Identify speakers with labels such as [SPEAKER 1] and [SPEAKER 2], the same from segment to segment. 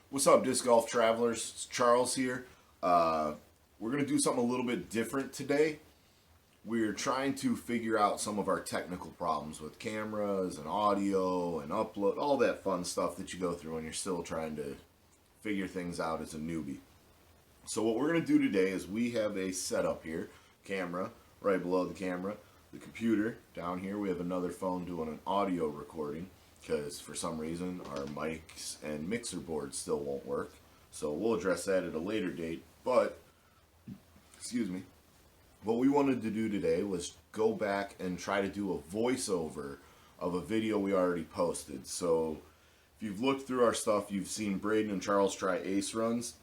[SPEAKER 1] What's up, disc golf travelers? It's Charles here. We're going to do something a little bit different today. We're trying to figure out some of our technical problems with cameras and audio and upload, all that fun stuff that you go through when you're still trying to figure things out as a newbie. So what we're going to do today is we have a setup here, camera right below the camera, the computer down here. We have another phone doing an audio recording, because for some reason our mics and mixer boards still won't work. So we'll address that at a later date. But, excuse me, what we wanted to do today was go back and try to do a voiceover of a video we already posted. So if you've looked through our stuff, you've seen Brayden and Charles try ace runs.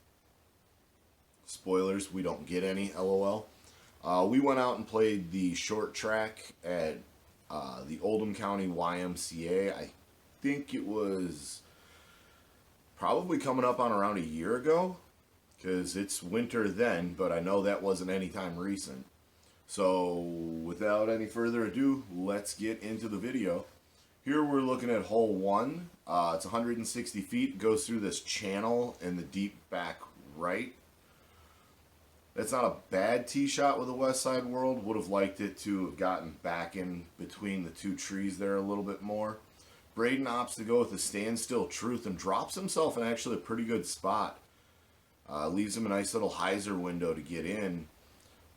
[SPEAKER 1] Spoilers, we don't get any, LOL. We went out and played the short track at the Oldham County YMCA. I think it was probably coming up on around a year ago, because it's winter then, but I know that wasn't any time recent. So without any further ado, let's get into the video. Here we're looking at hole 1. It's 160 feet. It goes through this channel in the deep back right. That's not a bad tee shot with the West Side World. Would have liked it to have gotten back in between the two trees there a little bit more. Brayden opts to go with a standstill truth and drops himself in actually a pretty good spot. Leaves him a nice little hyzer window to get in,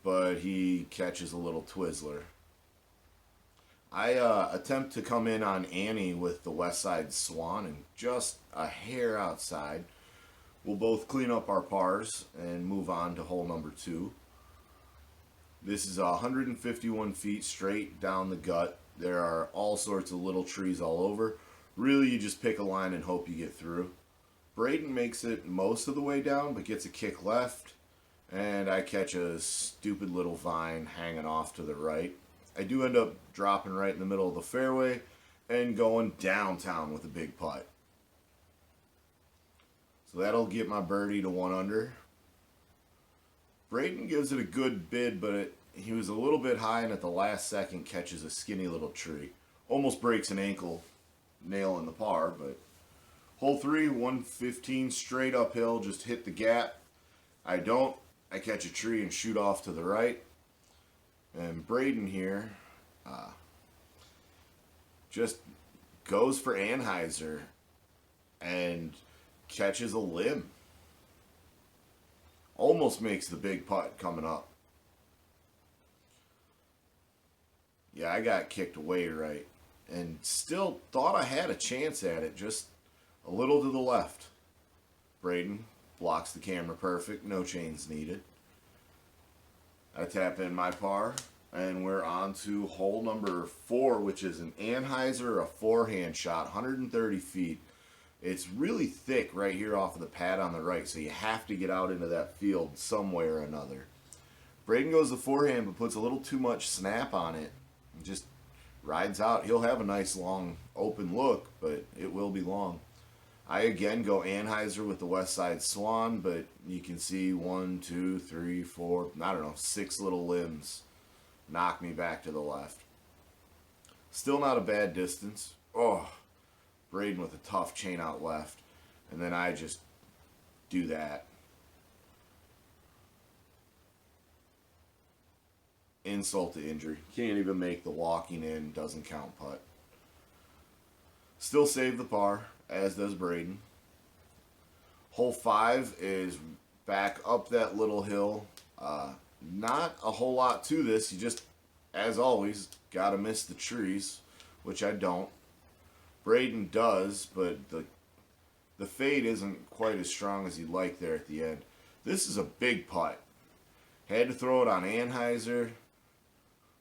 [SPEAKER 1] but he catches a little Twizzler. I attempt to come in on Annie with the West Side Swan and just a hair outside. We'll both clean up our pars and move on to hole number 2. This is 151 feet straight down the gut. There are all sorts of little trees all over. Really, you just pick a line and hope you get through. Brayden makes it most of the way down, but gets a kick left, and I catch a stupid little vine hanging off to the right. I do end up dropping right in the middle of the fairway and going downtown with a big putt. So that'll get my birdie to 1 under. Brayden gives it a good bid, but he was a little bit high, and at the last second catches a skinny little tree. Almost breaks an ankle, nailing the par, but hole 3, 115 straight uphill, just hit the gap. I don't. I catch a tree and shoot off to the right. And Brayden here just goes for Anheuser and catches a limb. Almost makes the big putt coming up. Yeah, I got kicked away right. And still thought I had a chance at it, just a little to the left. Brayden blocks the camera perfect, no chains needed. I tap in my par, and we're on to hole number 4, which is an Anheuser, a forehand shot, 130 feet. It's really thick right here off of the pad on the right, so you have to get out into that field some way or another. Brayden goes the forehand, but puts a little too much snap on it. And just rides out. He'll have a nice long open look, but it will be long. I again go Anheuser with the West Side Swan, but you can see 1, 2, 3, 4, I don't know, 6 little limbs knock me back to the left. Still not a bad distance. Oh, Brayden with a tough chain out left, and then I just do that. Insult to injury. Can't even make the walking in, doesn't count putt. Still save the par, as does Brayden. Hole 5 is back up that little hill. Not a whole lot to this. You just, as always, gotta miss the trees, which I don't. Brayden does, but the fade isn't quite as strong as you'd like there at the end. This is a big putt. Had to throw it on Anheuser.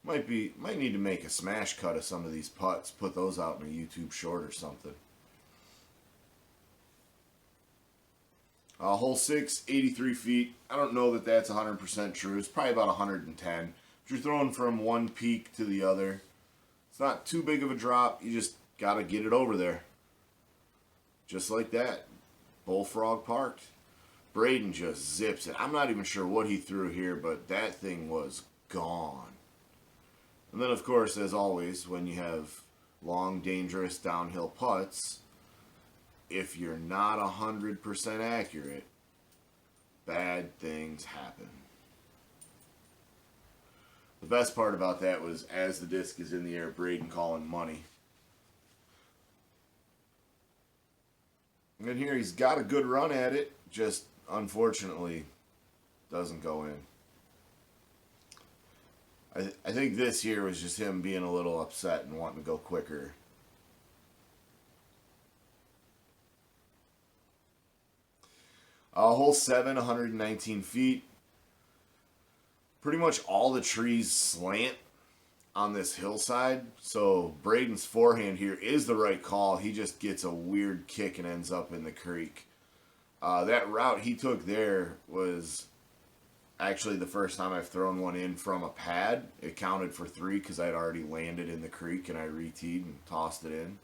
[SPEAKER 1] Might need to make a smash cut of some of these putts. Put those out in a YouTube short or something. Hole 6, 83 feet. I don't know that that's 100% true. It's probably about 110. If you're throwing from one peak to the other, it's not too big of a drop. You just got to get it over there. Just like that. Bullfrog parked. Brayden just zips it. I'm not even sure what he threw here, but that thing was gone. And then, of course, as always, when you have long, dangerous downhill putts, if you're not 100% accurate, bad things happen. The best part about that was, as the disc is in the air, Brayden calling money. And here he's got a good run at it, just unfortunately doesn't go in. I think this here was just him being a little upset and wanting to go quicker. Hole 7, 119 feet. Pretty much all the trees slant on this hillside, so Brayden's forehand here is the right call. He just gets a weird kick and ends up in the creek. That route he took there was actually the first time I've thrown one in from a pad. It counted for 3 because I'd already landed in the creek and I re-teed and tossed it in.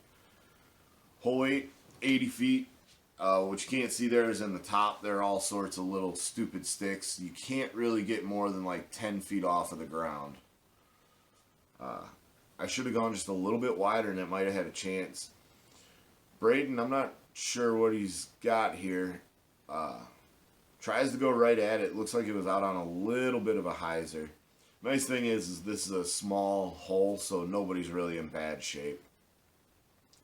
[SPEAKER 1] Hole 8, 80 feet. What you can't see there is in the top, there are all sorts of little stupid sticks. You can't really get more than like 10 feet off of the ground. I should have gone just a little bit wider and it might have had a chance. Brayden, I'm not sure what he's got here. Tries to go right at it. Looks like it was out on a little bit of a hyzer. Nice thing is this is a small hole, so nobody's really in bad shape.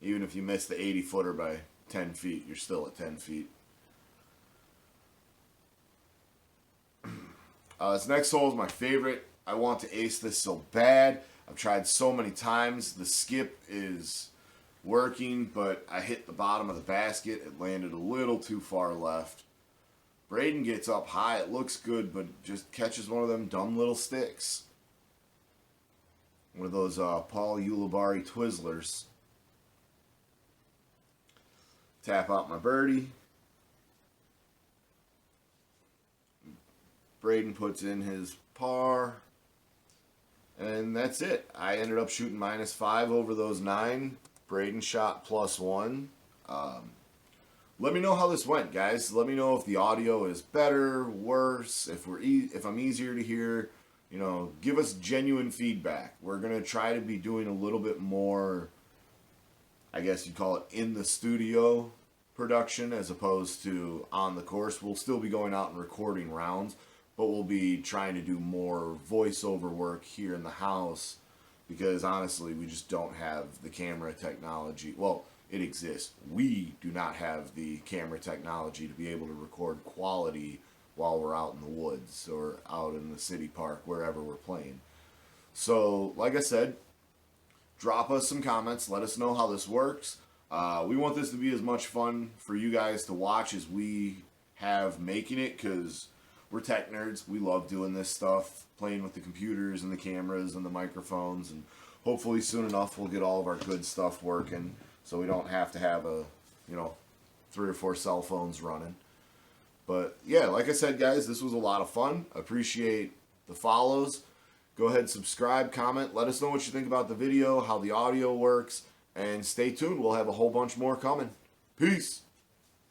[SPEAKER 1] Even if you miss the 80-footer by 10 feet, you're still at 10 feet. This next hole is my favorite. I want to ace this so bad. I've tried so many times. The skip is working, but I hit the bottom of the basket. It landed a little too far left. Brayden gets up high. It looks good, but just catches one of them dumb little sticks. One of those Paul Ulibarri Twizzlers. Tap out my birdie. Brayden puts in his par. And that's it. I ended up shooting -5 over those 9. Brayden shot +1. Let me know how this went, guys. Let me know if the audio is better, worse, if I'm easier to hear. You know, give us genuine feedback. We're going to try to be doing a little bit more, I guess you'd call it, in the studio production as opposed to on the course. We'll still be going out and recording rounds, but we'll be trying to do more voiceover work here in the house because, honestly, we just don't have the camera technology. Well, it exists. We do not have the camera technology to be able to record quality while we're out in the woods or out in the city park, wherever we're playing. So, like I said, drop us some comments. Let us know how this works. We want this to be as much fun for you guys to watch as we have making it because we're tech nerds. We love doing this stuff, playing with the computers and the cameras and the microphones, and hopefully soon enough we'll get all of our good stuff working so we don't have to have 3 or 4 cell phones running. But yeah, like I said, guys, this was a lot of fun. Appreciate the follows. Go ahead, subscribe, comment. Let us know what you think about the video, how the audio works, and stay tuned. We'll have a whole bunch more coming. Peace.